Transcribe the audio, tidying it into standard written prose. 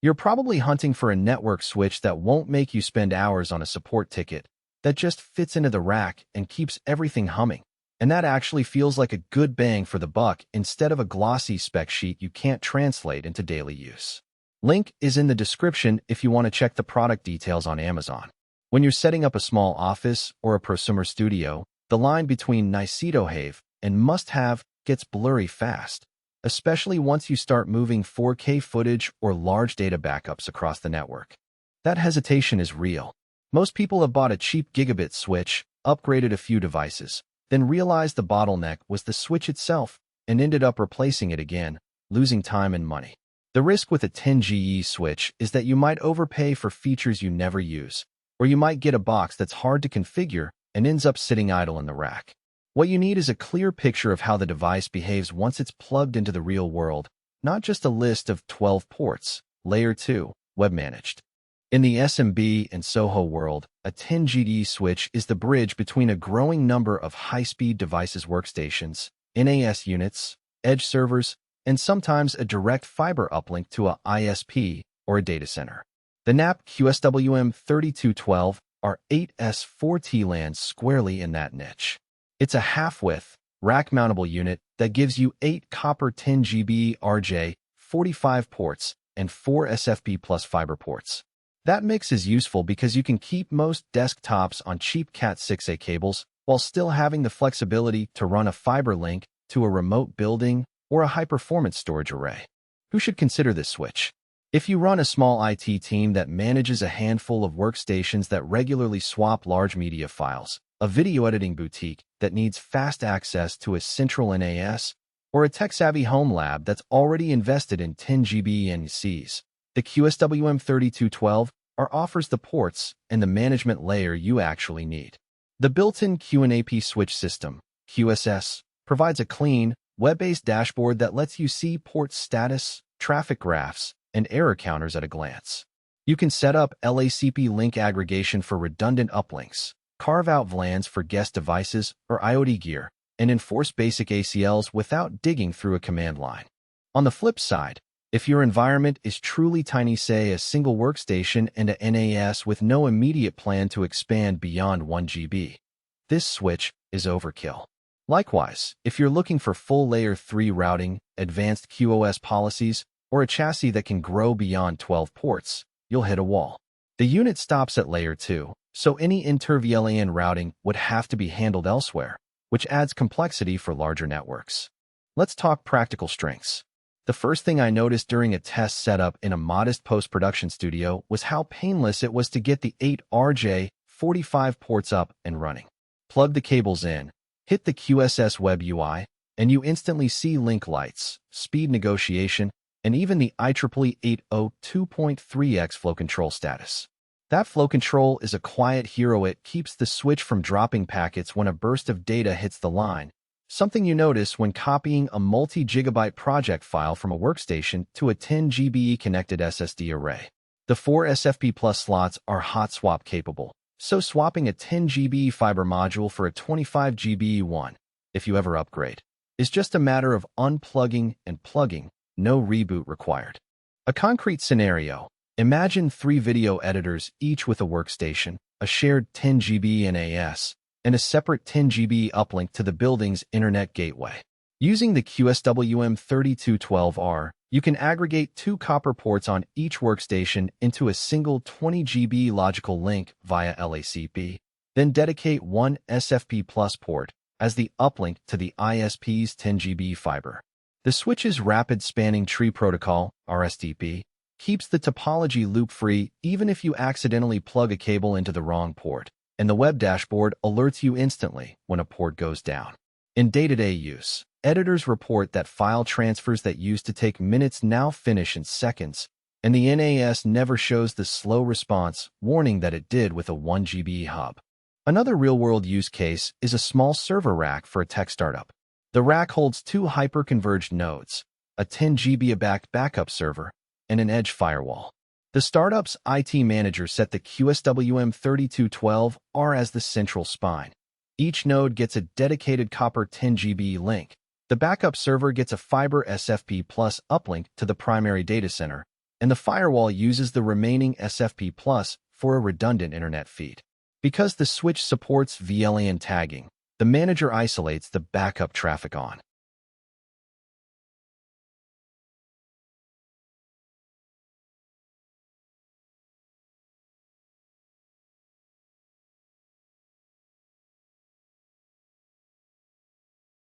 You're probably hunting for a network switch that won't make you spend hours on a support ticket, that just fits into the rack and keeps everything humming. And that actually feels like a good bang for the buck instead of a glossy spec sheet you can't translate into daily use. Link is in the description if you want to check the product details on Amazon. When you're setting up a small office or a prosumer studio, the line between nice-to-have and must-have gets blurry fast, especially once you start moving 4K footage or large data backups across the network. That hesitation is real. Most people have bought a cheap gigabit switch, upgraded a few devices, then realized the bottleneck was the switch itself and ended up replacing it again, losing time and money. The risk with a 10GE switch is that you might overpay for features you never use, or you might get a box that's hard to configure and ends up sitting idle in the rack. What you need is a clear picture of how the device behaves once it's plugged into the real world, not just a list of 12 ports, Layer 2, web-managed. In the SMB and SOHO world, a 10GE switch is the bridge between a growing number of high-speed devices workstations, NAS units, edge servers, and sometimes a direct fiber uplink to a ISP or a data center. The QNAP QSW M3212R 8S4T lands squarely in that niche. It's a half-width, rack-mountable unit that gives you 8 copper 10GB RJ, 45 ports, and 4 SFP plus fiber ports. That mix is useful because you can keep most desktops on cheap Cat6a cables while still having the flexibility to run a fiber link to a remote building or a high-performance storage array. Who should consider this switch? If you run a small IT team that manages a handful of workstations that regularly swap large media files, a video editing boutique that needs fast access to a central NAS, or a tech-savvy home lab that's already invested in 10GB NCs, the QSW M3212R offers the ports and the management layer you actually need. The built-in QNAP switch system, QSS, provides a clean, web-based dashboard that lets you see port status, traffic graphs, and error counters at a glance. You can set up LACP link aggregation for redundant uplinks, carve out VLANs for guest devices or IoT gear, and enforce basic ACLs without digging through a command line. On the flip side, if your environment is truly tiny, say a single workstation and a NAS with no immediate plan to expand beyond 1GB, this switch is overkill. Likewise, if you're looking for full Layer 3 routing, advanced QoS policies, or a chassis that can grow beyond 12 ports, you'll hit a wall. The unit stops at Layer 2, so any inter-VLAN routing would have to be handled elsewhere, which adds complexity for larger networks. Let's talk practical strengths. The first thing I noticed during a test setup in a modest post-production studio was how painless it was to get the 8 RJ 45 ports up and running. Plug the cables in, hit the QSS web UI, and you instantly see link lights, speed negotiation, and even the IEEE 802.3x flow control status. That flow control is a quiet hero. It keeps the switch from dropping packets when a burst of data hits the line, something you notice when copying a multi-gigabyte project file from a workstation to a 10GB connected SSD array. The 4 SFP Plus slots are hot swap capable, so swapping a 10GB fiber module for a 25GB one, if you ever upgrade, is just a matter of unplugging and plugging, no reboot required. A concrete scenario: imagine 3 video editors, each with a workstation, a shared 10GB NAS, and a separate 10GB uplink to the building's internet gateway. Using the QSW M3212R, you can aggregate 2 copper ports on each workstation into a single 20GB logical link via LACP, then dedicate 1 SFP Plus port as the uplink to the ISP's 10GB fiber. The switch's Rapid Spanning Tree Protocol, RSTP, keeps the topology loop-free even if you accidentally plug a cable into the wrong port, and the web dashboard alerts you instantly when a port goes down. In day-to-day use, editors report that file transfers that used to take minutes now finish in seconds, and the NAS never shows the slow response warning that it did with a 1GB hub. Another real-world use case is a small server rack for a tech startup. The rack holds 2 hyper-converged nodes, a 10GB backup server, and an edge firewall. The startup's IT manager set the QSW M3212R as the central spine. Each node gets a dedicated copper 10GB link. The backup server gets a fiber SFP Plus uplink to the primary data center, and the firewall uses the remaining SFP Plus for a redundant internet feed. Because the switch supports VLAN tagging, the manager isolates the backup traffic on.